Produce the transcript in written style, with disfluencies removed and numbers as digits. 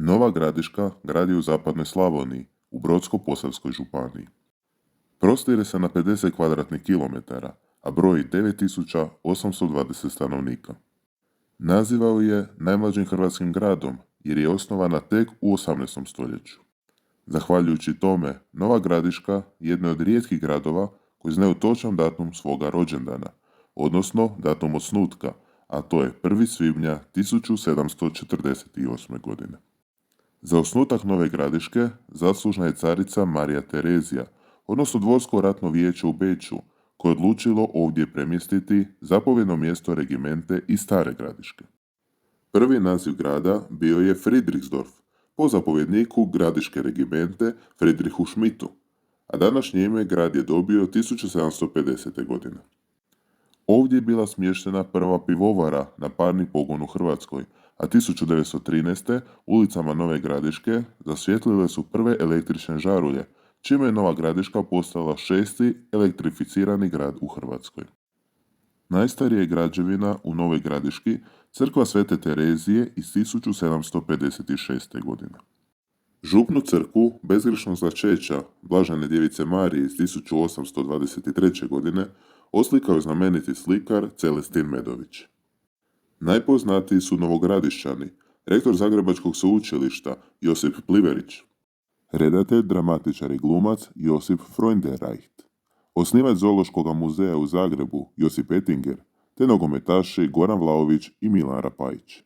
Nova Gradiška grad je u zapadnoj Slavoniji, u Brodsko-posavskoj županiji. Prostire se na 50 kvadratnih kilometara, a broji 9820 stanovnika. Nazivao je najmlađim hrvatskim gradom jer je osnovana tek u 18. stoljeću. Zahvaljujući tome, Nova Gradiška jedna je od rijetkih gradova koji znaju točan datum svoga rođendana, odnosno datum osnutka, a to je 1. svibnja 1748. godine. Za osnutak Nove Gradiške zaslužna je carica Marija Terezija, odnosno dvorsko ratno vijeće u Beču, koje je odlučilo ovdje premjestiti zapovjedno mjesto regimente iz Stare Gradiške. Prvi naziv grada bio je Friedrichsdorf, po zapovjedniku Gradiške regimente Friedrichu Schmidtu, a današnje ime grad je dobio 1750. godine. Ovdje je bila smještena prva pivovara na parni pogon u Hrvatskoj, a 1913. ulicama Nove Gradiške zasvijetlile su prve električne žarulje, čime je Nova Gradiška postala 6. elektrificirani grad u Hrvatskoj. Najstarija je građevina u Novoj Gradiški crkva Svete Terezije iz 1756. godine. Župnu crkvu bezgrešnog začeća Blažene djevice Marije iz 1823. godine oslikao je znameniti slikar Celestin Medović. Najpoznatiji su Novogradišćani, rektor Zagrebačkog sveučilišta Josip Pliverić, redatelj, dramatičar i glumac Josip Freundereich, osnivač Zoološkog muzeja u Zagrebu Josip Ettinger, te nogometaši Goran Vlaović i Milan Rapajić.